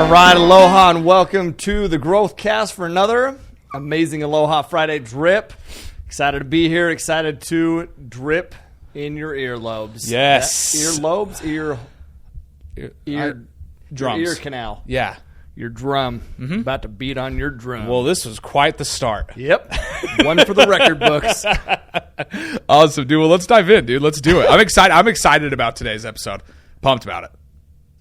All right, aloha and welcome to the Growthcast for another amazing Aloha Friday drip. Excited to be here, excited to drip in your earlobes. Yes. Earlobes, drums. Your ear canal. Yeah. Your drum. About to beat on your drum. Well, this was quite the start. Yep. One for the record books. Awesome, dude. Well, let's dive in, dude. Let's do it. I'm excited. I'm excited about today's episode. Pumped about it.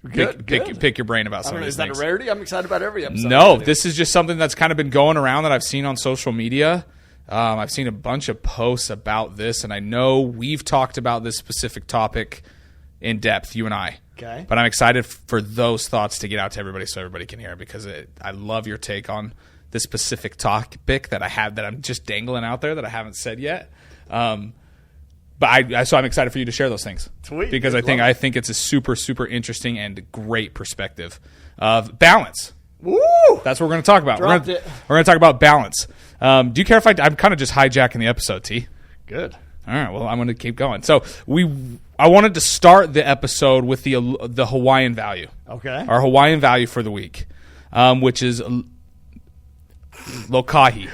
Good. Pick your brain about some of these is things. that a rarity? I'm excited about every episode. No, this is just something that's kind of been going around that I've seen on social media. I've seen a bunch of posts about this, and I know we've talked about this specific topic in depth, you and I. Okay. But I'm excited for those thoughts to get out to everybody so everybody can hear it, because I love your take on this specific topic that I have that I'm just dangling out there that I haven't said yet. But so I'm excited for you to share those things. Sweet. Because I think it's a super, super interesting and great perspective of balance. Woo! That's what we're going to talk about. We're going to talk about balance. Do you care if I'm kind of just hijacking the episode, T? Good. All right. Well, I'm going to keep going. So I wanted to start the episode with the Hawaiian value. Okay. Our Hawaiian value for the week, which is lokahi.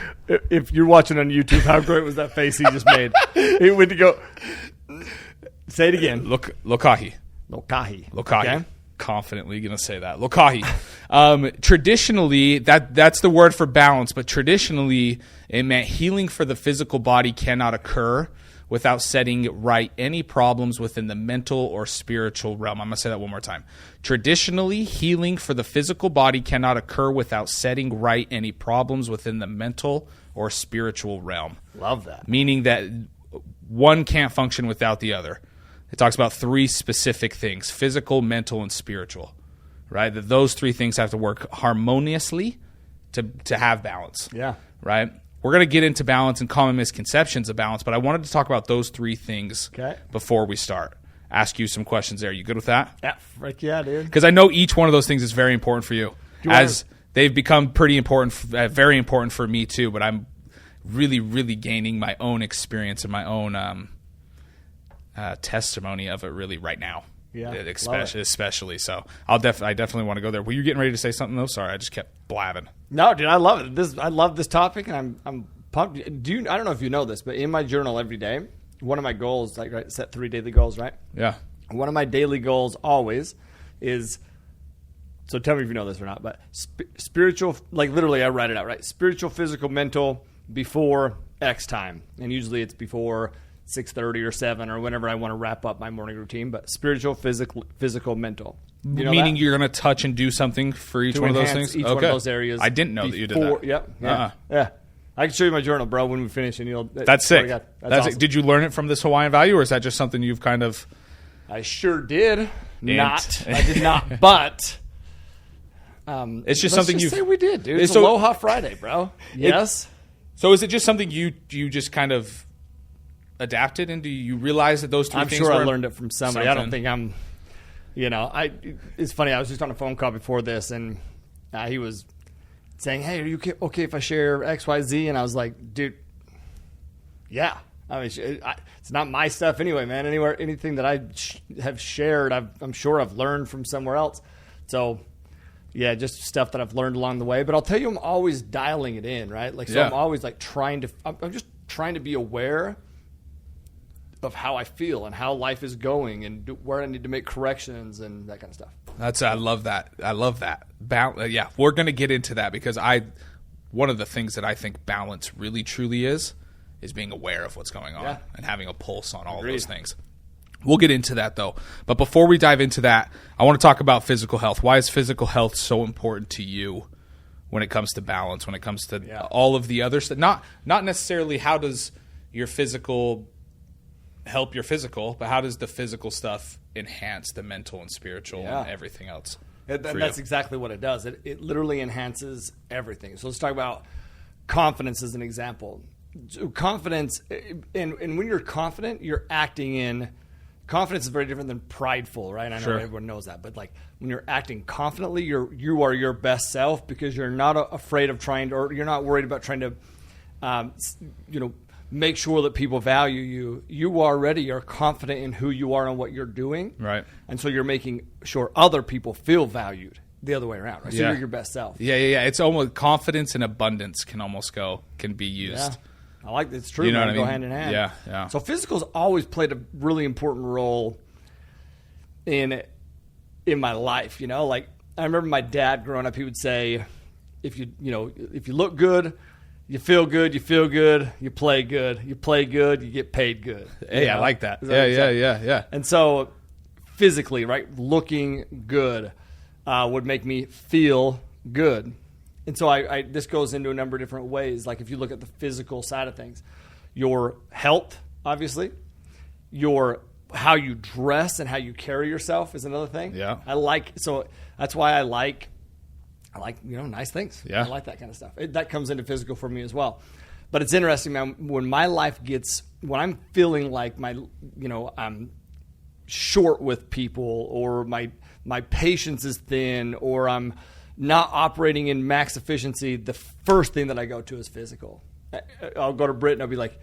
If you're watching on YouTube, how great was that face he just made? He went to go. Say it again. Lokahi. Lokahi. Okay. Confidently going to say that. Lokahi. Traditionally, that's the word for balance, but traditionally it meant healing for the physical body cannot occur without setting right any problems within the mental or spiritual realm. I'm going to say that one more time. Traditionally, healing for the physical body cannot occur without setting right any problems within the mental or spiritual realm. Love that. Meaning that one can't function without the other. It talks about three specific things: physical, mental, and spiritual. Right? That those three things have to work harmoniously to have balance. Yeah. Right? We're going to get into balance and common misconceptions of balance, but I wanted to talk about those three things before we start. Ask you some questions there. You good with that? Yeah. Frick yeah, dude. Because I know each one of those things is very important for you. They've become pretty important, very important for me too, but I'm really, really gaining my own experience and my own testimony of it really right now. Yeah, especially. So I definitely want to go there. Were you getting ready to say something though? Sorry, I just kept blabbing. No, dude, I love it. I love this topic, and I'm pumped. I don't know if you know this, but in my journal every day, one of my goals, set 3 daily goals, right? Yeah. One of my daily goals always is, so tell me if you know this or not, but spiritual, literally I write it out, right? Spiritual, physical, mental before X time, and usually it's before 6:30 or 7 or whenever I want to wrap up my morning routine, but spiritual, physical, mental. You know Meaning you're going to touch and do something for each one of those things? Each one of those areas. I didn't know that you did that. Yep. Yeah. Yeah. I can show you my journal, bro, when we finish. And That's sick. That's awesome. Did you learn it from this Hawaiian value, or is that just something you've kind of... I sure did. I did not, but... it's just something you say we did, dude. It's Aloha Friday, bro. Yes. So is it just something you just kind of adapted, and do you realize that those two things I'm sure I learned it from somebody. Something. I don't think I'm, it's funny. I was just on a phone call before this, and he was saying, "Hey, are you okay if I share X, Y, Z?" And I was like, "Dude, yeah. I mean, it's not my stuff anyway, man. Anything that I have shared, I'm sure I've learned from somewhere else. So, yeah, just stuff that I've learned along the way. But I'll tell you, I'm always dialing it in, right? I'm always I'm just trying to be aware of how I feel and how life is going and where I need to make corrections and that kind of stuff. I love that. Yeah, we're going to get into that, because one of the things that I think balance really truly is being aware of what's going on and having a pulse on all of those things. We'll get into that though. But before we dive into that, I want to talk about physical health. Why is physical health so important to you when it comes to balance, when it comes to all of the other stuff? Not necessarily how does your physical help your physical, but how does the physical stuff enhance the mental and spiritual and everything else? And that's exactly what it does. It literally enhances everything. So let's talk about confidence as an example. So confidence, and when you're confident, you're acting in. Confidence is very different than prideful, right? I know everyone knows that, but when you're acting confidently, you are your best self, because you're not afraid of or you're not worried about trying to, make sure that people value you. You already are confident in who you are and what you're doing. Right. And so you're making sure other people feel valued the other way around, right? So Yeah. you're your best self. Yeah. It's almost confidence and abundance can be used. Yeah. I like it's true. You know Man, what I mean? go hand in hand. Yeah. So physical's always played a really important role in my life. You know, like I remember my dad growing up. He would say, if you look good, you feel good, you play good, you get paid good. Hey, I like that. Yeah. And so physically, right, looking good would make me feel good. And so I this goes into a number of different ways. Like if you look at the physical side of things, your health, obviously, how you dress and how you carry yourself is another thing. Yeah. So that's why I like nice things. Yeah. I like that kind of stuff. That comes into physical for me as well. But it's interesting, man, when I'm feeling like I'm short with people, or my patience is thin, or I'm not operating in max efficiency, the first thing that I go to is physical. I'll go to Britt and I'll be like,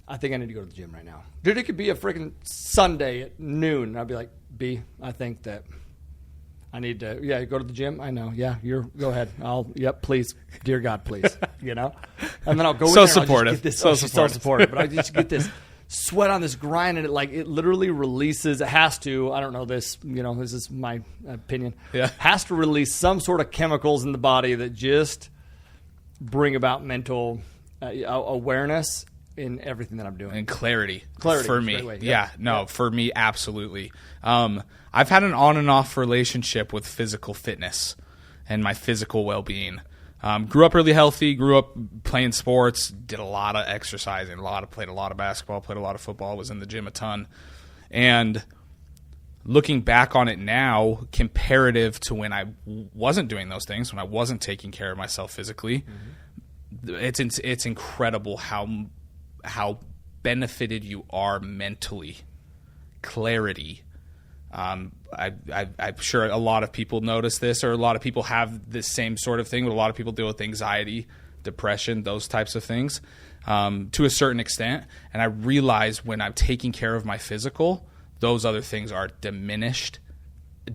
I think I need to go to the gym right now. Dude, it could be a freaking Sunday at noon. And I'll be like, B, I think that I need to, go to the gym. I know. Yeah, go ahead. Please. Dear God, please. And then I'll go in there. Supportive. She's so supportive. But I just get this sweat on this grind, and it literally releases. It has to. I don't know this. This is my opinion. Yeah. Has to release some sort of chemicals in the body that just bring about mental awareness in everything that I'm doing, and clarity is for a me. great way. For me, absolutely. I've had an on and off relationship with physical fitness and my physical well-being. Grew up really healthy, grew up playing sports, did a lot of exercising, played a lot of basketball, played a lot of football, was in the gym a ton. And looking back on it now, comparative to when I wasn't doing those things, when I wasn't taking care of myself physically, it's incredible how benefited you are mentally. Clarity. I'm sure a lot of people notice this, or a lot of people have this same sort of thing, but a lot of people deal with anxiety, depression, those types of things to a certain extent. And I realize when I'm taking care of my physical, those other things are diminished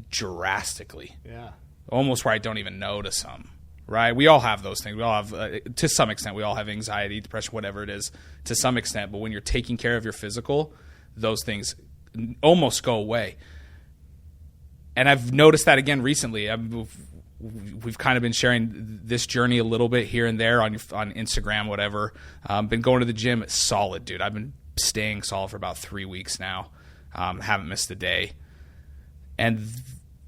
drastically. Yeah. Almost where I don't even notice them. Right? We all have those things. We all have, to some extent, we all have anxiety, depression, whatever it is, to some extent. But when you're taking care of your physical, those things almost go away. And I've noticed that again recently. We've kind of been sharing this journey a little bit here and there on Instagram, whatever. Been going to the gym. It's solid, dude. I've been staying solid for about 3 weeks now. Haven't missed a day. And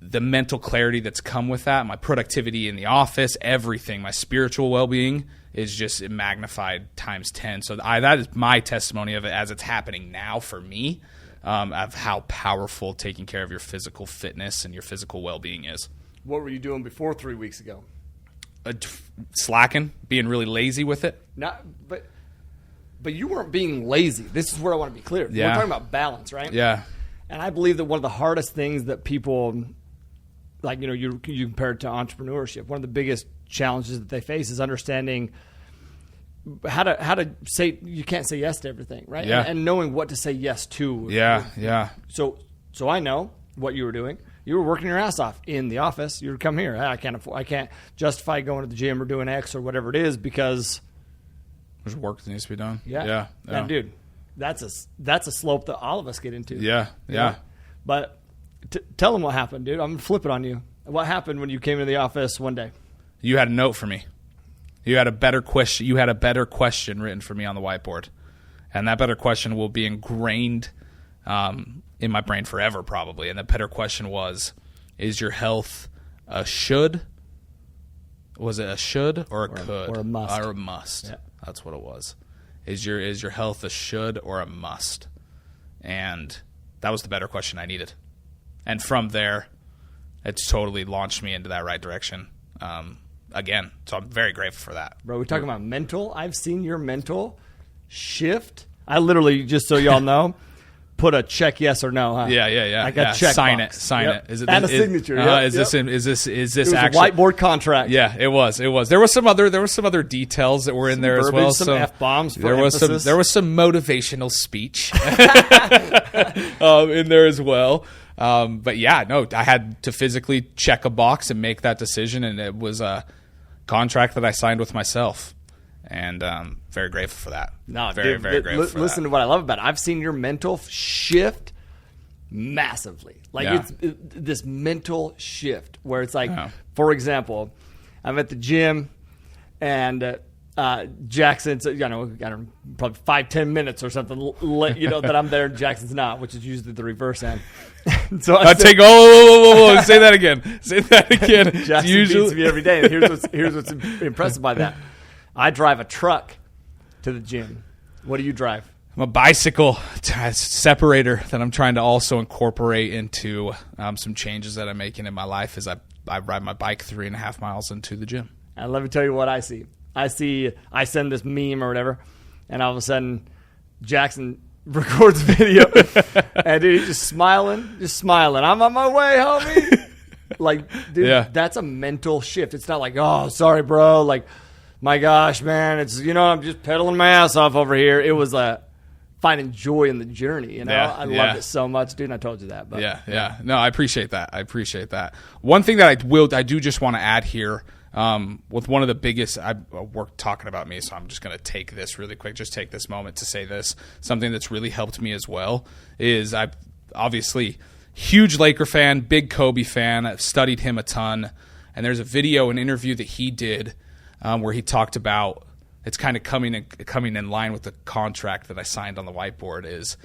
the mental clarity that's come with that, my productivity in the office, everything, my spiritual well-being is just magnified times 10. So that is my testimony of it as it's happening now for me, of how powerful taking care of your physical fitness and your physical well-being is. What were you doing before 3 weeks ago? Slacking, being really lazy with it. But you weren't being lazy. This is where I want to be clear. Yeah. We're talking about balance, right? Yeah. And I believe that one of the hardest things that people, you compare it to entrepreneurship, one of the biggest challenges that they face is understanding how to say, you can't say yes to everything, right? Yeah. And knowing what to say yes to. Yeah. So I know what you were doing. You were working your ass off in the office. You would come here. I can't justify going to the gym or doing X or whatever it is because there's work that needs to be done. Yeah, dude. That's a slope that all of us get into. Yeah. But tell them what happened, dude. I'm gonna flip it on you. What happened when you came into the office one day? You had a note for me. You had a better question. You had a better question written for me on the whiteboard, and that better question will be ingrained in my brain forever, probably. And the better question was: is your health a should? Was it a should or a could or a must? Or a must. Yeah. That's what it was. Is your health a should or a must? And that was the better question I needed. And from there, it's totally launched me into that right direction again. So I'm very grateful for that. Bro, we're talking about mental. I've seen your mental shift. I literally, just so y'all know, put a check yes or no, huh? Yeah. Like a check Sign box. it. Sign Yep. it. Is it and a signature. Is this it was actually a whiteboard contract. Yeah, it was. There was some other details that were in there as well. Some F-bombs for there emphasis. was some motivational speech in there as well. But yeah, no, I had to physically check a box and make that decision, and it was a contract that I signed with myself, and very grateful for that. No, very, dude, very grateful for listen that. to what I love about it. I've seen your mental shift massively. Like it's this mental shift where it's like, for example, I'm at the gym and Jackson's, probably 5-10 minutes or something, that I'm there and Jackson's not, which is usually the reverse end. So whoa, say that again. Say that again. Jackson beats me every day. And here's what's impressive by that. I drive a truck to the gym. What do you drive? I'm a bicycle separator that I'm trying to also incorporate into some changes that I'm making in my life as I ride my bike 3.5 miles into the gym. And let me tell you what I see. I send this meme or whatever, and all of a sudden Jackson records video, and dude, he's just smiling. I'm on my way, homie. Like, dude, that's a mental shift. It's not like, oh, sorry, bro. Like, my gosh, man, it's, I'm just pedaling my ass off over here. It was finding joy in the journey. I loved it so much, dude. And I told you that. But, yeah. No, I appreciate that. One thing that I do just want to add here. With one of the biggest, we're talking about me, so I'm just going to take this really quick, just take this moment to say this. Something that's really helped me as well is I've obviously huge Laker fan, big Kobe fan. I've studied him a ton. And there's an interview that he did where he talked about, it's kind of coming in line with the contract that I signed on the whiteboard is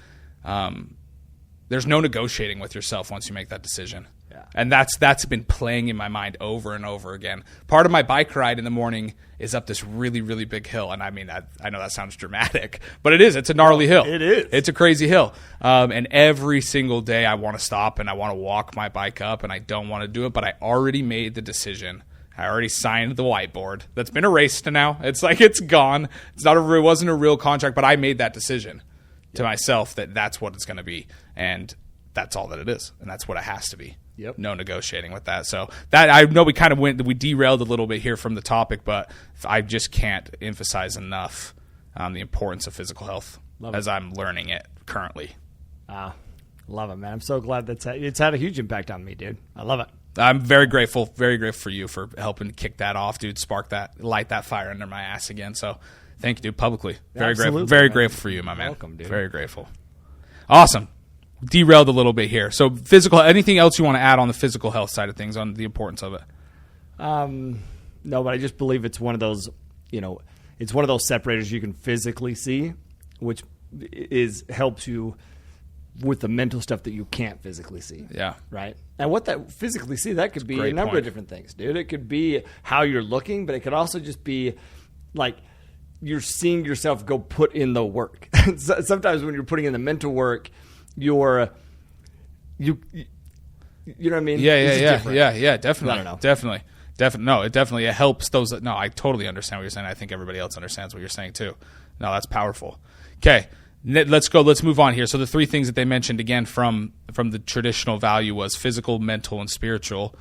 there's no negotiating with yourself once you make that decision. Yeah. And that's been playing in my mind over and over again. Part of my bike ride in the morning is up this really, really big hill. And I mean, I know that sounds dramatic, but it is. It's a gnarly hill. It is. It's a crazy hill. And every single day I want to stop and I want to walk my bike up and I don't want to do it, but I already made the decision. I already signed the whiteboard. That's been erased now. It's like it's gone. It wasn't a real contract, but I made that decision to myself that that's what it's going to be. And that's all that it is. And that's what it has to be. Yep. No negotiating with that. So that I know we derailed a little bit here from the topic, but I just can't emphasize enough the importance of physical health as I'm learning it currently. Love it, man. I'm so glad it's had a huge impact on me, dude. I love it. I'm very grateful for you for helping kick that off, dude. Light that fire under my ass again. So thank you, dude, publicly. Very grateful. Very grateful for you, my man. Welcome, dude. Very grateful. Awesome. Derailed a little bit here. So anything else you want to add on the physical health side of things, on the importance of it? No, but I just believe it's one of those, it's one of those separators you can physically see, which helps you with the mental stuff that you can't physically see. Yeah. Right? And what that physically see, that could be a number of different things, dude. It could be how you're looking, but it could also just be like you're seeing yourself go put in the work. Sometimes when you're putting in the mental work, you know what I mean? Yeah, definitely. I don't know. Definitely. No, it helps those. No, I totally understand what you're saying. I think everybody else understands what you're saying too. No, that's powerful. Okay, let's go. Let's move on here. So the three things that they mentioned again from the traditional value was physical, mental, and spiritual.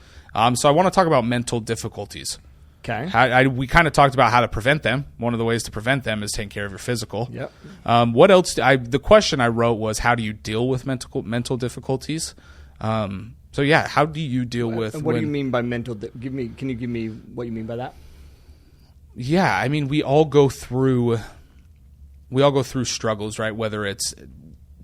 So I want to talk about mental difficulties. Okay. We kind of talked about how to prevent them. One of the ways to prevent them is taking care of your physical. Yep. What else? The question I wrote was, how do you deal with mental difficulties? So yeah, how do you deal with? What do you mean by mental? Can you give me what you mean by that? Yeah, I mean we all go through struggles, right? Whether it's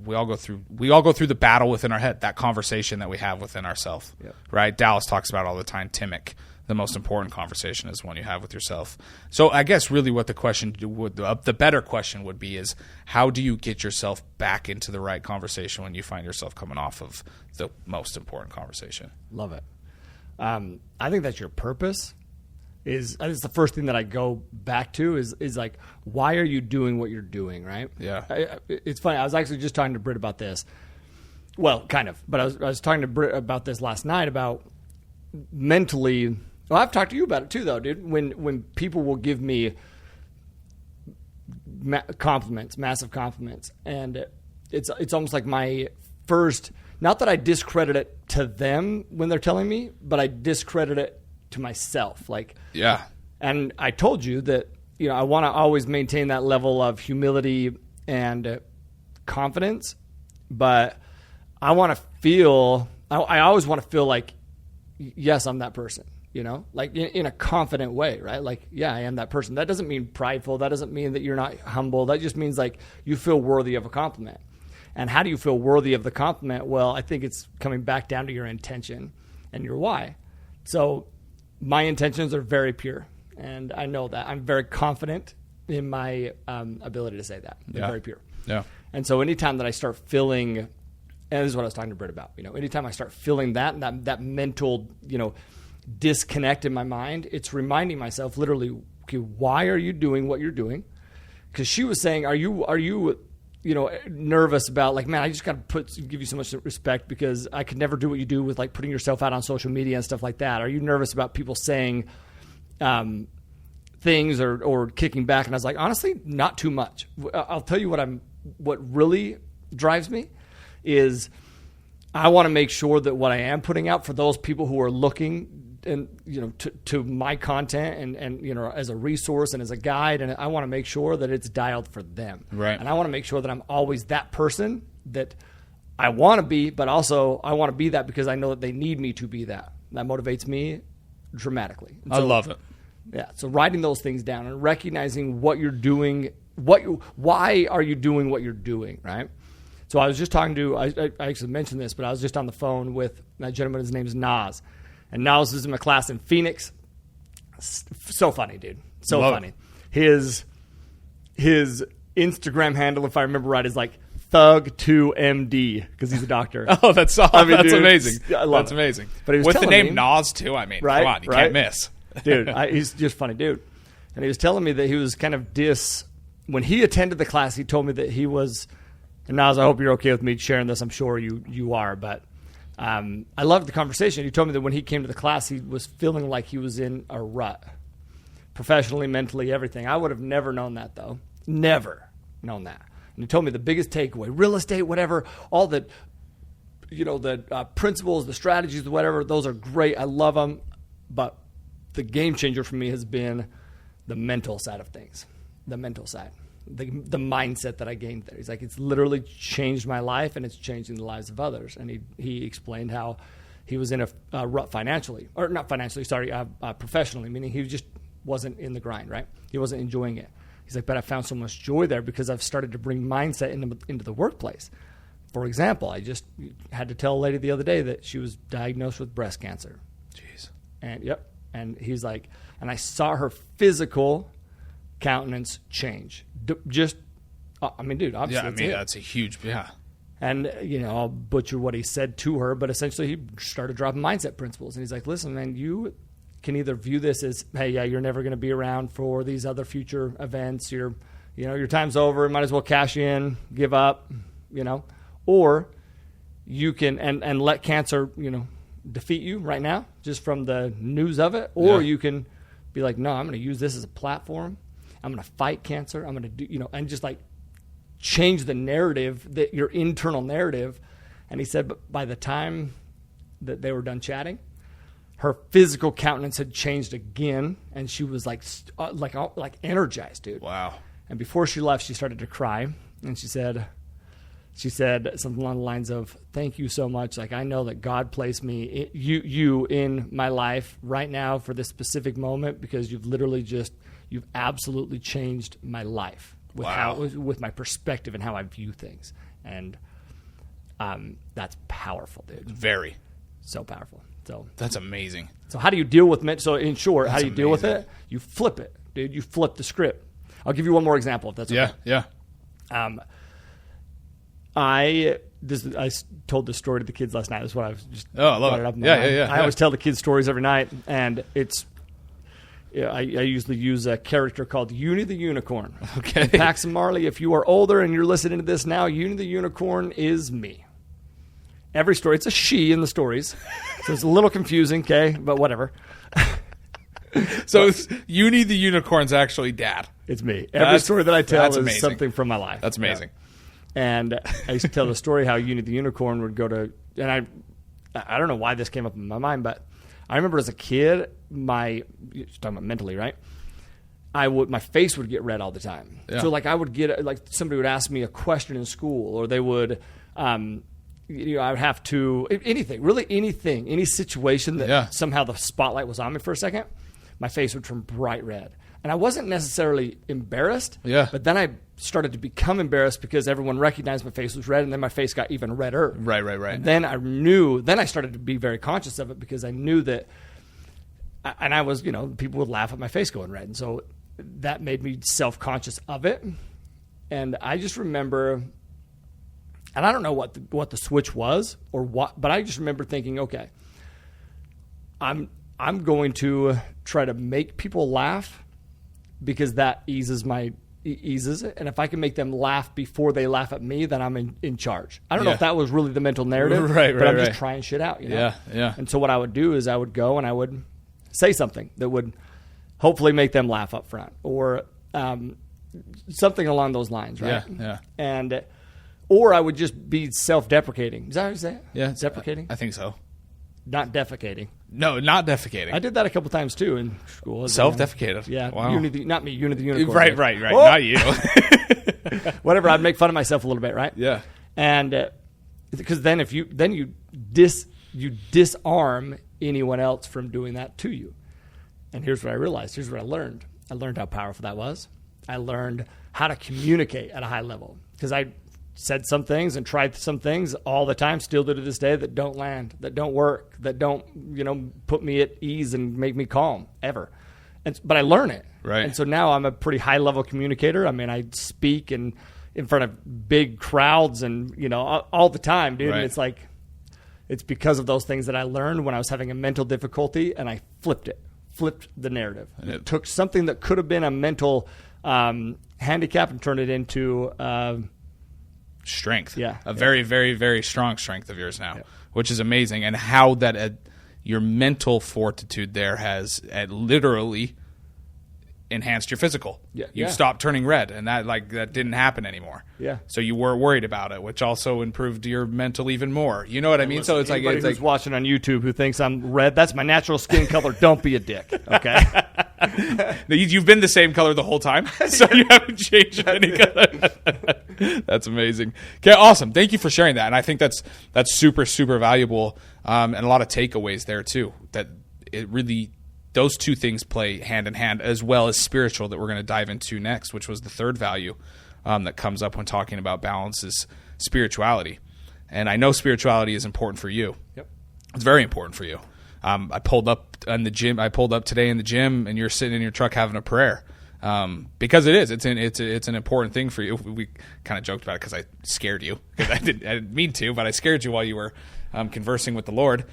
we all go through the battle within our head, that conversation that we have within ourselves, right? Dallas talks about all the time, Timic. The most important conversation is one you have with yourself. So I guess really what the better question would be is, how do you get yourself back into the right conversation when you find yourself coming off of the most important conversation? Love it. I think that's your purpose. I think it's the first thing that I go back to is like, why are you doing what you're doing, right? Yeah. It's funny. I was actually just talking to Britt about this. Well, kind of. But I was talking to Britt about this last night about mentally. Well, I've talked to you about it too, though, dude. When people will give me compliments, massive compliments, and it's almost like my first. Not that I discredit it to them when they're telling me, but I discredit it to myself. Like, yeah. And I told you that I want to always maintain that level of humility and confidence, but I want to feel I always want to feel like, yes, I'm that person, you know, like in a confident way, right? Like, yeah, I am that person. That doesn't mean prideful. That doesn't mean that you're not humble. That just means like you feel worthy of a compliment. And how do you feel worthy of the compliment? Well, I think it's coming back down to your intention and your why. So my intentions are very pure, and I know that. I'm very confident in my ability to say that. They're very pure. Yeah. And so anytime that I start feeling, and this is what I was talking to Britt about, you know, anytime I start feeling that mental, you know, disconnect in my mind, it's reminding myself literally, okay, why are you doing what you're doing? Because she was saying, are you you know, nervous about like, man, I just got to give you so much respect because I could never do what you do with like putting yourself out on social media and stuff like that. Are you nervous about people saying things or kicking back? And I was like, honestly, not too much. I'll tell you what really drives me is I want to make sure that what I am putting out for those people who are looking and, you know, to my content and, you know, as a resource and as a guide. And I want to make sure that it's dialed for them. Right. And I want to make sure that I'm always that person that I want to be, but also I want to be that because I know that they need me to be that. That motivates me dramatically. And I love it. Yeah. So writing those things down and recognizing what you're doing, why are you doing what you're doing, right? So I was just talking to, I actually mentioned this, but I was just on the phone with that gentleman. His name is Nas. And Nas is in my class in Phoenix. So funny, dude. So Love funny. It. His Instagram handle, if I remember right, is like Thug2MD because he's a doctor. Oh, that's awesome. That's dude, amazing. I love That's it. amazing. But he was with the telling name me, Nas too. I mean, right, come on, you can't miss. Dude, he's just a funny dude. And he was telling me that he was kind of when he attended the class, he told me that he was, and Nas, I hope you're okay with me sharing this. I'm sure you are, but I loved the conversation. He told me that when he came to the class, he was feeling like he was in a rut, professionally, mentally, everything. I would have never known that, though. Never known that. And he told me the biggest takeaway, real estate, whatever, all the, you know, the principles, the strategies, whatever, those are great. I love them. But the game changer for me has been the mental side of things, the mental side. The mindset that I gained there. He's like, it's literally changed my life and it's changing the lives of others. And he explained how he was in a rut financially, or not financially, sorry, professionally, meaning he just wasn't in the grind, right? He wasn't enjoying it. He's like, but I found so much joy there because I've started to bring mindset into the workplace. For example, I just had to tell a lady the other day that she was diagnosed with breast cancer. Jeez. And he's like, and I saw her physical countenance change. Just, I mean, dude, obviously. Yeah, I mean, that's a huge, yeah. And, you know, I'll butcher what he said to her, but essentially he started dropping mindset principles. And he's like, listen, man, you can either view this as, hey, yeah, you're never going to be around for these other future events. Your time's over. Might as well cash in, give up, you know. Or you can, and let cancer, you know, defeat you right now, just from the news of it. Or you can be like, no, I'm going to use this as a platform. I'm going to fight cancer. I'm going to do, you know, and just like change the narrative, your internal narrative. And he said, but by the time that they were done chatting, her physical countenance had changed again. And she was like energized, dude. Wow. And before she left, she started to cry. And she said something along the lines of, thank you so much. Like, I know that God placed you in my life right now for this specific moment because you've absolutely changed my life with my perspective and how I view things. And that's powerful, dude. Very. So powerful. So that's amazing. So how do you deal with it? So in short, how do you deal with it? You flip it, dude. You flip the script. I'll give you one more example if that's okay. Yeah. I told this story to the kids last night. That's what I was just. Oh, I love it. Yeah. I always tell the kids stories every night, and it's. Yeah, I usually use a character called Uni the Unicorn. Okay. And Pax and Marley, if you are older and you're listening to this now, Uni the Unicorn is me. Every story, it's a she in the stories, so it's a little confusing, okay, but whatever. So Uni the Unicorn's actually dad. It's me. Every story that I tell is amazing. something from my life. That's amazing. Yeah. And I used to tell the story how Uni the Unicorn would go to, and I don't know why this came up in my mind, but I remember as a kid, you're talking about mentally, right? My face would get red all the time. Yeah. So like I would get, like somebody would ask me a question in school, or they would, I would have to, anything, any situation that somehow the spotlight was on me for a second, my face would turn bright red. And I wasn't necessarily embarrassed, but then I started to become embarrassed because everyone recognized my face was red, and then my face got even redder. Right. And then I started to be very conscious of it because I knew that, and I was, people would laugh at my face going red. And so that made me self-conscious of it. And I just remember, and I don't know what the switch was or what, but I just remember thinking, okay, I'm going to try to make people laugh because that eases it. And if I can make them laugh before they laugh at me, then I'm in charge. I don't know if that was really the mental narrative, but I'm just trying shit out, Yeah. And so what I would do is I would go and I would say something that would hopefully make them laugh up front, or something along those lines, right? Yeah. Or I would just be self-deprecating. Is that how you say it? Yeah. Deprecating? I think so. Not defecating. No, not defecating. I did that a couple times too in school. Self-defecated. Yeah. Wow. Not me. Unity the Unicorn. Right. Oh! Not you. Whatever. I'd make fun of myself a little bit, right? Yeah. And because then you disarm anyone else from doing that to you. And here's what I realized. Here's what I learned. I learned how powerful that was. I learned how to communicate at a high level because I said some things and tried some things all the time, still do to this day, that don't land, that don't work, that don't, put me at ease and make me calm ever. But I learn it. Right. And so now I'm a pretty high level communicator. I mean, I speak in front of big crowds and, all the time, dude. Right. And it's like, it's because of those things that I learned when I was having a mental difficulty and I flipped the narrative. And it took something that could have been a mental handicap and turned it into strength. A very, very, very strong strength of yours now, which is amazing. And how that your mental fortitude there has literally enhanced your physical. You stopped turning red, and that didn't happen anymore. So you weren't worried about it, which also improved your mental even more. You know what I mean? So it's anybody who's watching on YouTube who thinks I'm red, that's my natural skin color. Don't be a dick. Okay. You've been the same color the whole time, so you haven't changed any color. That's amazing. Okay, awesome. Thank you for sharing that, and I think that's super, super valuable, and a lot of takeaways there too. That it really, those two things play hand in hand, as well as spiritual, that we're going to dive into next, which was the third value that comes up when talking about balance is spirituality. And I know spirituality is important for you. Yep, it's very important for you. I pulled up in the gym. I pulled up today in the gym, and you're sitting in your truck having a prayer, because it is. It's an important thing for you. We kind of joked about it because I scared you. Because I didn't mean to, but I scared you while you were conversing with the Lord.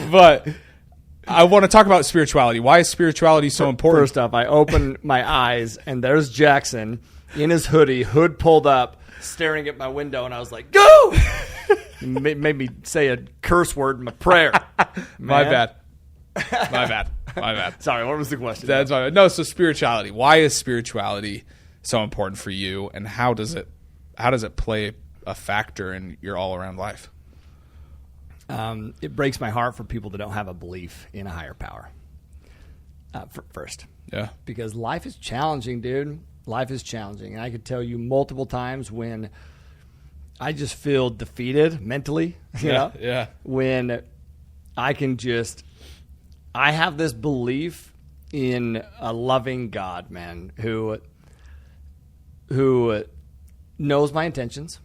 But I want to talk about spirituality. Why is spirituality so important? First off, I open my eyes, and there's Jackson in his hood pulled up, staring at my window, and I was like, "Go!" Made me say a curse word in my prayer. My bad. Sorry, what was the question? That's my bad. No, so spirituality. Why is spirituality so important for you, and how does it play a factor in your all around life? It breaks my heart for people that don't have a belief in a higher power. First, because life is challenging, dude. Life is challenging, and I could tell you multiple times when I just feel defeated mentally, when I have this belief in a loving God, man, who knows my intentions,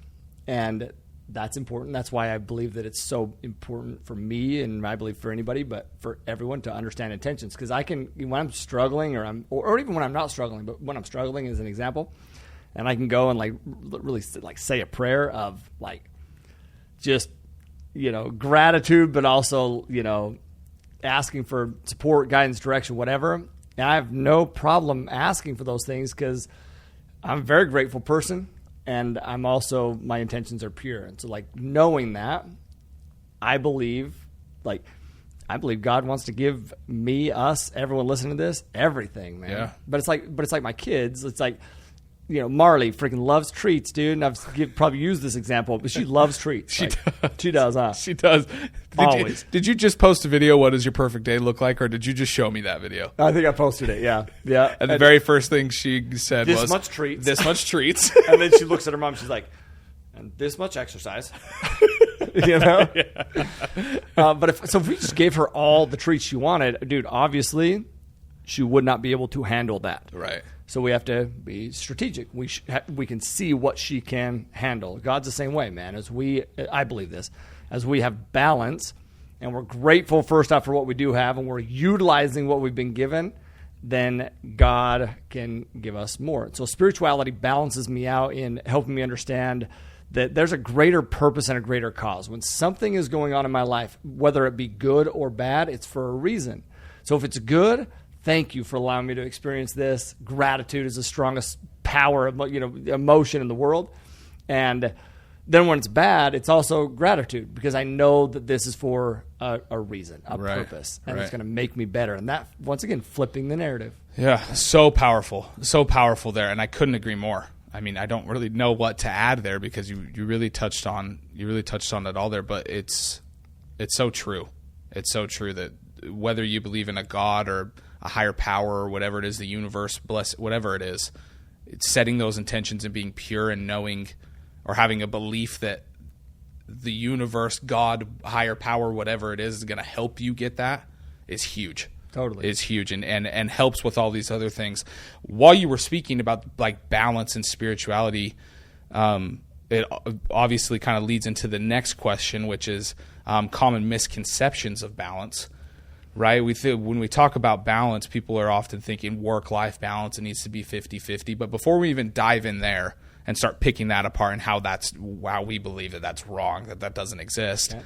and that's important. That's why I believe that it's so important for me, and I believe for anybody, but for everyone to understand intentions. Because when I'm struggling, or even when I'm not struggling, but when I'm struggling as an example, and I can go and really say a prayer of just gratitude, but also asking for support, guidance, direction, whatever. And I have no problem asking for those things because I'm a very grateful person, and I'm also, my intentions are pure. And so knowing that, I believe God wants to give me, us, everyone listening to this, everything, man. Yeah. But it's like my kids. It's like, Marley freaking loves treats, dude. And I've probably used this example, but she loves treats. She does, huh? She does. Always. Did you just post a video? What does your perfect day look like? Or did you just show me that video? I think I posted it. Yeah. Yeah. And the very first thing she said was, this much treats. This much treats. And then she looks at her mom. She's like, and this much exercise. You know? But if we just gave her all the treats she wanted, dude, obviously she would not be able to handle that. Right. So we have to be strategic. We can see what she can handle. God's the same way, man. I believe this, as we have balance and we're grateful first off for what we do have and we're utilizing what we've been given, then God can give us more. So spirituality balances me out in helping me understand that there's a greater purpose and a greater cause. When something is going on in my life, whether it be good or bad, it's for a reason. So if it's good, thank you for allowing me to experience this. Gratitude is the strongest power of, emotion in the world. And then when it's bad, it's also gratitude because I know that this is for a reason, a purpose, and it's going to make me better. And that, once again, flipping the narrative. Yeah, so powerful there, and I couldn't agree more. I mean, I don't really know what to add there because you really touched on it all there. But it's so true. It's so true that whether you believe in a God or a higher power or whatever it is, the universe, whatever it is, it's setting those intentions and being pure and knowing or having a belief that the universe, God, higher power, whatever it is going to help you get that is huge. Totally. Is huge and helps with all these other things. While you were speaking about like balance and spirituality, it obviously kind of leads into the next question, which is common misconceptions of balance. Right? When we talk about balance, people are often thinking work-life balance, it needs to be 50-50. But before we even dive in there and start picking that apart and how we believe that that's wrong, that doesn't exist. Okay.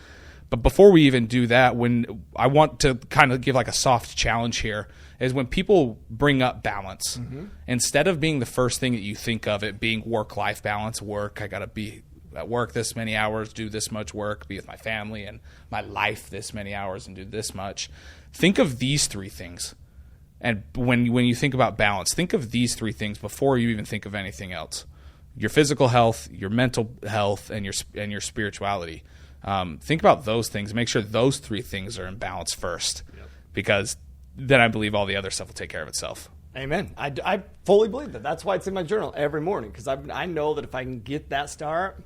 But before we even do that, when I want to kind of give like a soft challenge here, is when people bring up balance, instead of being the first thing that you think of it being work-life balance, I got to be at work this many hours, do this much work, be with my family and my life this many hours and do this much. Think of these three things. And when you think about balance, think of these three things before you even think of anything else. Your physical health, your mental health, and your spirituality. Think about those things. Make sure those three things are in balance first, because then I believe all the other stuff will take care of itself. Amen. I fully believe that. That's why it's in my journal every morning, because I know that if I can get that start,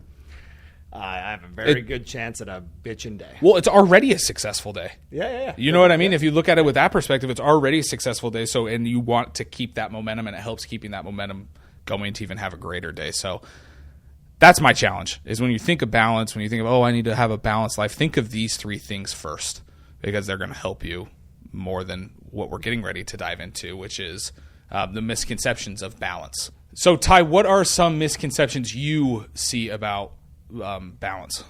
I have a very good chance at a bitchin' day. Well, it's already a successful day. Yeah. You know what I mean? If you look at it with that perspective, it's already a successful day. So, and you want to keep that momentum, and it helps keeping that momentum going to even have a greater day. So that's my challenge, is when you think of balance, when you think of, I need to have a balanced life, think of these three things first, because they're going to help you more than what we're getting ready to dive into, which is the misconceptions of balance. So, Ty, what are some misconceptions you see about balance?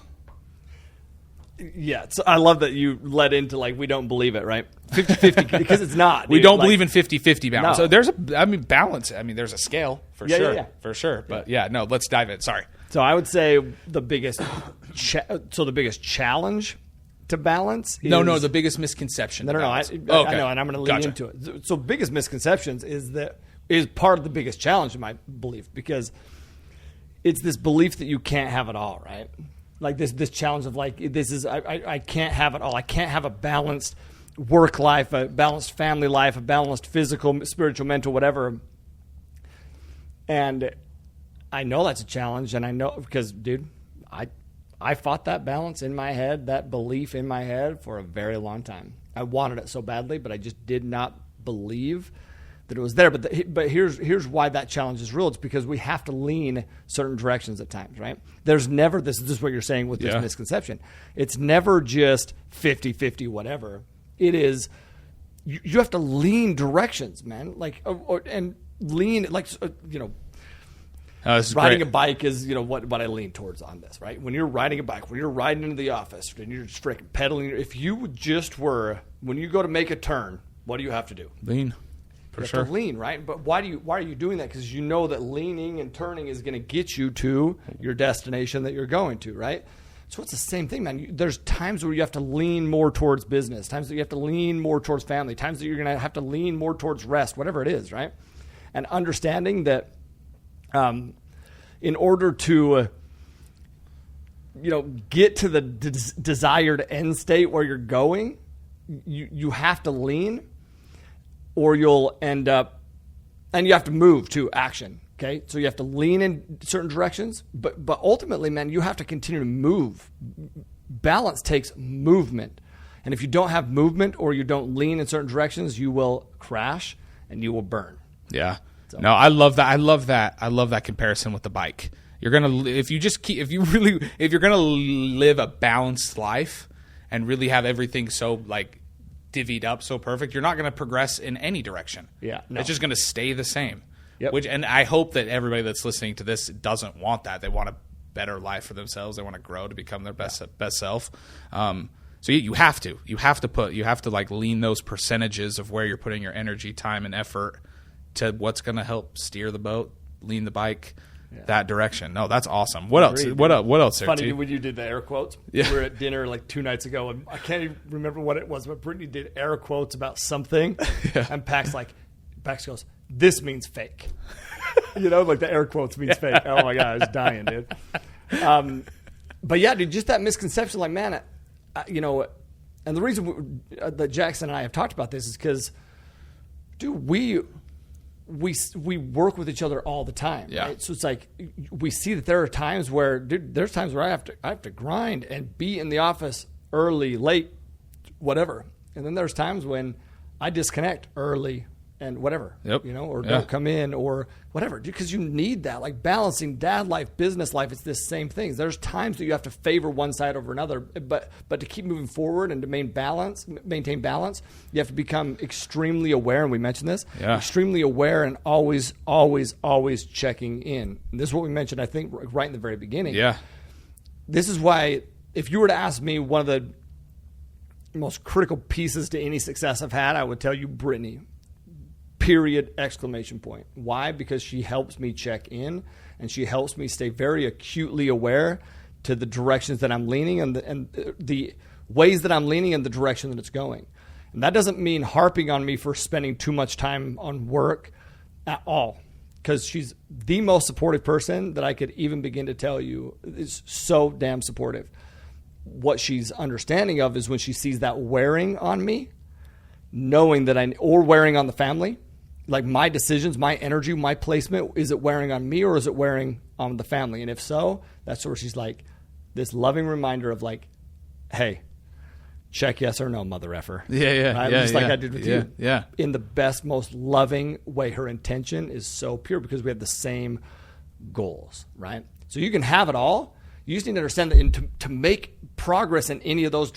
Yeah, so I love that you led into we don't believe it, right? 50-50, because it's not. We don't believe in 50-50 balance. No. So there's balance. I mean, there's a scale for sure. Yeah. For sure. But no, let's dive in. Sorry. So I would say the biggest challenge to balance is... No, the biggest misconception. No. I know, and I'm going to lean into it. So biggest misconceptions is part of the biggest challenge in my belief, because it's this belief that you can't have it all, right? Like this challenge of I can't have it all. I can't have a balanced work life, a balanced family life, a balanced physical, spiritual, mental, whatever. And I know that's a challenge, and I know because, dude, I fought that balance in my head, that belief in my head for a very long time. I wanted it so badly, but I just did not believe that it was there. But here's why that challenge is real. It's because we have to lean certain directions at times, right? There's never this is what you're saying with this misconception. It's never just 50-50 whatever. It is you have to lean directions, man. And lean riding a bike is what I lean towards on this, right? When you're riding a bike, when you're riding into the office, and you're just freaking pedaling, if you just were when you go to make a turn, what do you have to do? Lean. For sure. To lean, right? But why are you doing that? Because you know that leaning and turning is going to get you to your destination that you're going to, right? So it's the same thing, man. There's times where you have to lean more towards business, times that you have to lean more towards family, times that you're going to have to lean more towards rest, whatever it is, right? And understanding that in order to get to the desired end state where you're going, you have to lean, or you'll end up, and you have to move to action. Okay, so you have to lean in certain directions, but ultimately, man, you have to continue to move. Balance takes movement. And if you don't have movement or you don't lean in certain directions, you will crash and you will burn. Yeah. So. No, I love that. I love that comparison with the bike. You're going to, if you're going to live a balanced life and really have everything so like divvied up so perfect, you're not going to progress in any direction. Yeah. No. It's just going to stay the same. Yep. And I hope that everybody that's listening to this doesn't want that. They want a better life for themselves. They want to grow to become their best self. So you have to like lean those percentages of where you're putting your energy, time, and effort to what's going to help steer the boat, lean the bike that direction. No, that's awesome. What else? What else? Funny when you did the air quotes. Yeah. We were at dinner like 2 nights ago, and I can't even remember what it was, but Brittany did air quotes about something, and Pax goes, "This means fake." Like the air quotes means fake. Oh my god, I was dying, dude. But yeah, dude, just that misconception, like, man, and the reason that Jackson and I have talked about this is because, dude, we work with each other all the time. Yeah. Right? So it's like we see that there are times where, dude, there's times where I have to grind and be in the office early, late, whatever. And then there's times when I disconnect early and whatever, don't come in or whatever, because you need that. Like balancing dad life, business life, it's the same thing. There's times that you have to favor one side over another, but to keep moving forward and to maintain balance, you have to become extremely aware. And we mentioned this, extremely aware and always, always, always checking in. And this is what we mentioned, I think, right in the very beginning. Yeah. This is why, if you were to ask me one of the most critical pieces to any success I've had, I would tell you Brittany. Period, exclamation point. Why? Because she helps me check in and she helps me stay very acutely aware to the directions that I'm leaning and the ways that I'm leaning and the direction that it's going. And that doesn't mean harping on me for spending too much time on work at all, because she's the most supportive person that I could even begin to tell you is so damn supportive. What she's understanding of is when she sees that wearing on me, knowing that or wearing on the family, like my decisions, my energy, my placement, is it wearing on me or is it wearing on the family? And if so, that's where she's like this loving reminder of like, hey, check yes or no, mother effer. Yeah. Right? Just like I did with you. Yeah. In the best, most loving way. Her intention is so pure because we have the same goals, right? So you can have it all. You just need to understand that to make progress in any of those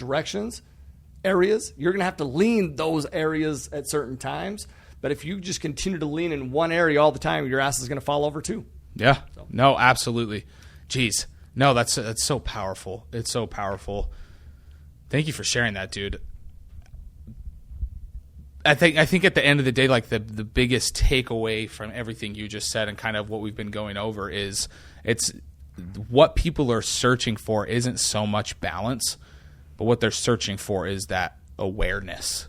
areas, you're going to have to lean those areas at certain times. But if you just continue to lean in one area all the time, your ass is going to fall over too. Yeah. So. No, absolutely. Jeez. No, that's so powerful. It's so powerful. Thank you for sharing that, dude. I think at the end of the day, like the biggest takeaway from everything you just said and kind of what we've been going over is it's what people are searching for isn't so much balance, but what they're searching for is that awareness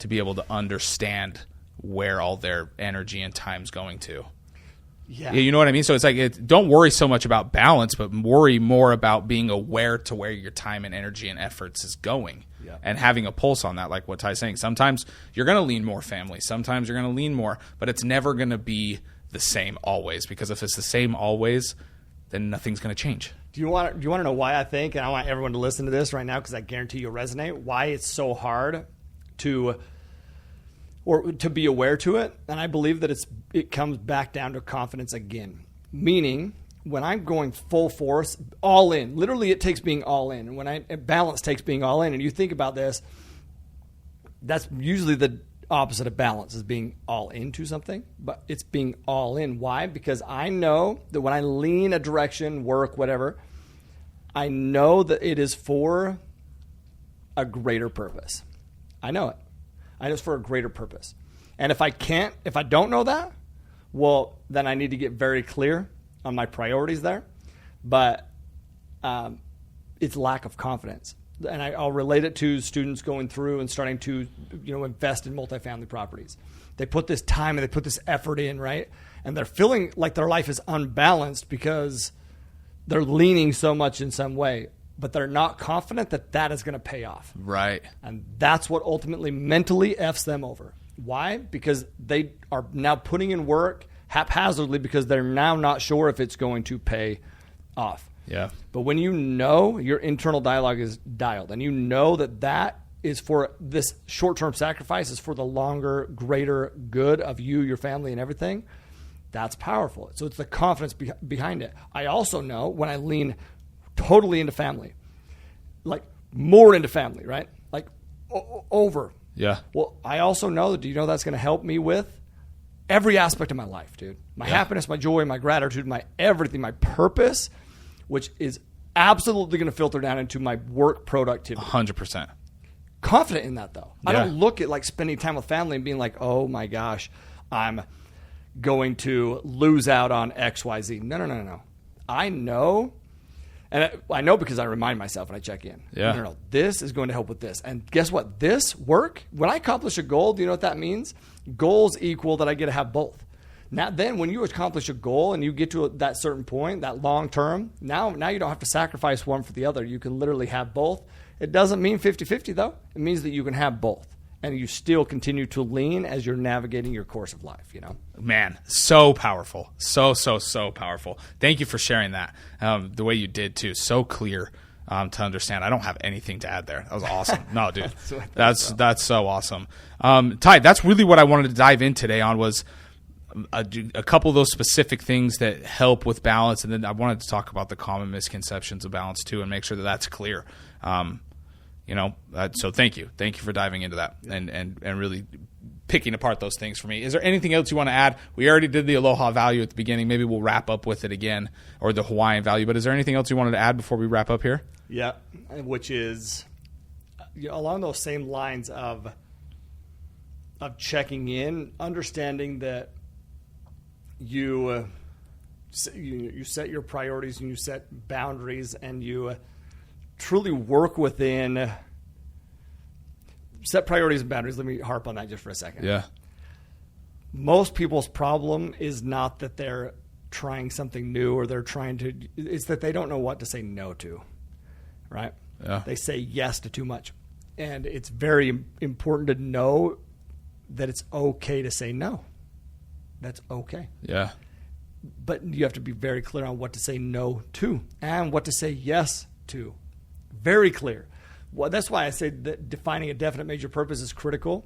to be able to understand where all their energy and time's going to. Yeah. You know what I mean? So it's like, don't worry so much about balance, but worry more about being aware to where your time and energy and efforts is going and having a pulse on that. Like what Ty's saying, sometimes you're going to lean more family. Sometimes you're going to lean more, but it's never going to be the same always, because if it's the same always, then nothing's going to change. Do you want to know why I think, and I want everyone to listen to this right now because I guarantee you'll resonate, why it's so hard to be aware to it? And I believe that it comes back down to confidence again. Meaning, when I'm going full force, all in, literally it takes being all in. And when balance takes being all in, and you think about this, that's usually the opposite of balance, is being all into something, but it's being all in. Why? Because I know that when I lean a direction, work, whatever, I know that it is for a greater purpose. I know it. I know it's for a greater purpose. And if I don't know that, well, then I need to get very clear on my priorities there. But it's lack of confidence. And I'll relate it to students going through and starting to, invest in multifamily properties. They put this time and they put this effort in, right? And they're feeling like their life is unbalanced because they're leaning so much in some way, but they're not confident that is going to pay off. Right. And that's what ultimately mentally F's them over. Why? Because they are now putting in work, haphazardly because they're now not sure if it's going to pay off. Yeah. But when you know your internal dialogue is dialed and you know that is for this short-term sacrifice is for the longer, greater good of you, your family, and everything, that's powerful. So it's the confidence behind it. I also know when I lean totally into family, like more into family, right? Like over. Yeah. Well, I also know that, do you know that's going to help me with every aspect of my life, dude? My happiness, my joy, my gratitude, my everything, my purpose, which is absolutely going to filter down into my work productivity. 100%. Confident in that, though. I don't look at like spending time with family and being like, oh my gosh, I'm going to lose out on X, Y, Z. No. I know, and I know because I remind myself when I check in. Yeah. No. This is going to help with this. And guess what? This work, when I accomplish a goal, do you know what that means? Goals equal that I get to have both. Now, then when you accomplish a goal and you get to that certain point, that long term, now you don't have to sacrifice one for the other. You can literally have both. It doesn't mean 50-50 though. It means that you can have both and you still continue to lean as you're navigating your course of life, you know? Man, so powerful. So powerful. Thank you for sharing that. The way you did too. So clear to understand. I don't have anything to add there. That was awesome. No, dude, that's so awesome. Ty, that's really what I wanted to dive in today on was a couple of those specific things that help with balance. And then I wanted to talk about the common misconceptions of balance too and make sure that that's clear. So thank you for diving into that and really picking apart those things for me. Is there anything else you want to add? We already did the Aloha value at the beginning. Maybe we'll wrap up with it again, or the Hawaiian value. But is there anything else you wanted to add before we wrap up here? Yeah, which is along those same lines of checking in, understanding that you set your priorities and you set boundaries and you truly work within set priorities and boundaries. Let me harp on that just for a second. Yeah. Most people's problem is not that they're trying something new or it's that they don't know what to say no to, right? Yeah. They say yes to too much. And it's very important to know that it's okay to say no. That's okay. Yeah. But you have to be very clear on what to say no to and what to say yes to. Very clear. Well, that's why I say that defining a definite major purpose is critical,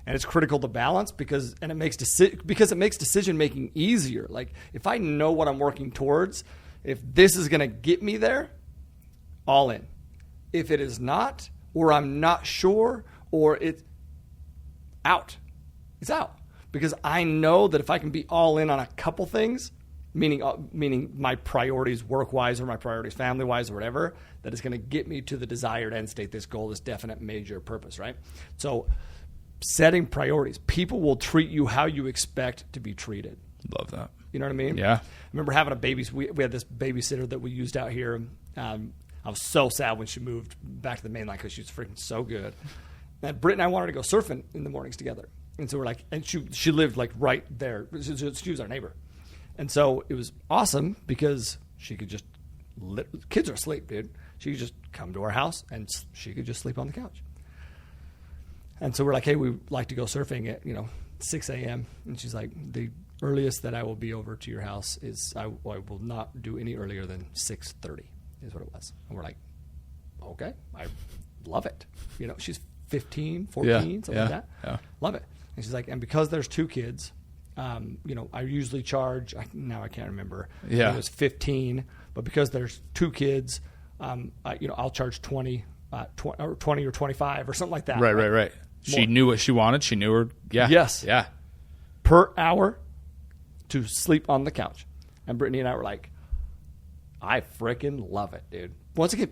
and it's critical to balance because it makes decision making easier. Like if I know what I'm working towards, if this is going to get me there, all in. If it is not, or I'm not sure, or it's out. It's out. Because I know that if I can be all in on a couple things, meaning my priorities work-wise or my priorities family-wise or whatever, that is going to get me to the desired end state, this goal, this definite major purpose, right? So setting priorities. People will treat you how you expect to be treated. Love that. You know what I mean? Yeah. I remember having we had this babysitter that we used out here. I was so sad when she moved back to the mainland because she was freaking so good. And Britt and I wanted to go surfing in the mornings together. And so we're like, and she lived like right there. She was our neighbor. And so it was awesome because she could just, kids are asleep, dude. She could just come to our house and she could just sleep on the couch. And so we're like, hey, we'd like to go surfing at, 6 a.m. And she's like, the earliest that I will be over to your house is I will not do any earlier than 6:30 is what it was. And we're like, okay, I love it. She's 15, 14, something like that. Yeah. Love it. And she's like, and because there's two kids, I usually charge, now I can't remember. Yeah. It was 15, but because there's two kids, I'll charge 20 or 25 or something like that. Right. She knew what she wanted. She knew her. Yeah. Yes. Yeah. Per hour to sleep on the couch. And Brittany and I were like, I freaking love it, dude. Once again,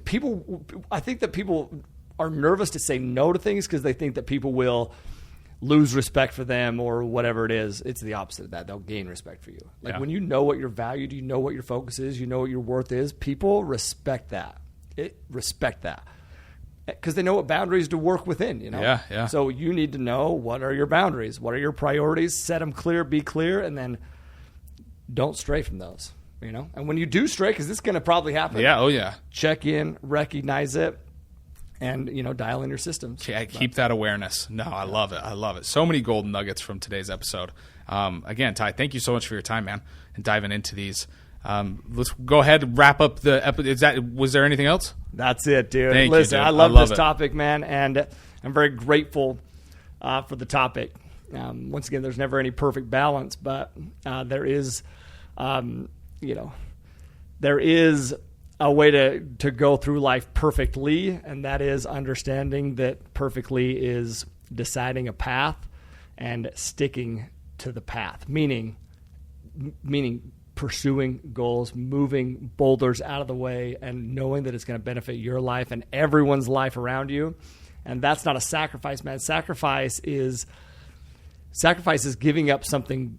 I think that people are nervous to say no to things because they think that people will lose respect for them or whatever it is. It's the opposite of that. They'll gain respect for you. Like when you know what your value, you know what your focus is, you know what your worth is, people respect that. Respect that. Because they know what boundaries to work within, Yeah. So you need to know what are your boundaries, what are your priorities, set them clear, be clear, and then don't stray from those, And when you do stray, because this is going to probably happen. Yeah, oh yeah. Check in, recognize it, and, dial in your systems. Yeah, keep that awareness. No, I love it. So many golden nuggets from today's episode. Again, Ty, thank you so much for your time, man, and diving into these. Let's go ahead and wrap up the episode. Was there anything else? That's it, dude. Thank Listen, you, dude. I love love this topic, man, and I'm very grateful for the topic. Once again, there's never any perfect balance, but there is, there is a way to go through life perfectly, and that is understanding that perfectly is deciding a path and sticking to the path, meaning pursuing goals, moving boulders out of the way, and knowing that it's going to benefit your life and everyone's life around you. And that's not a sacrifice, man. Sacrifice is giving up something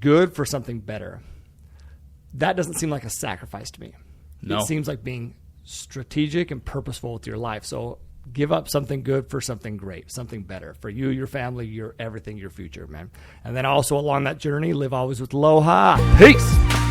good for something better. That doesn't seem like a sacrifice to me. No. It seems like being strategic and purposeful with your life. So give up something good for something great, something better for you, your family, your everything, your future, man. And then also along that journey, live always with aloha. Peace.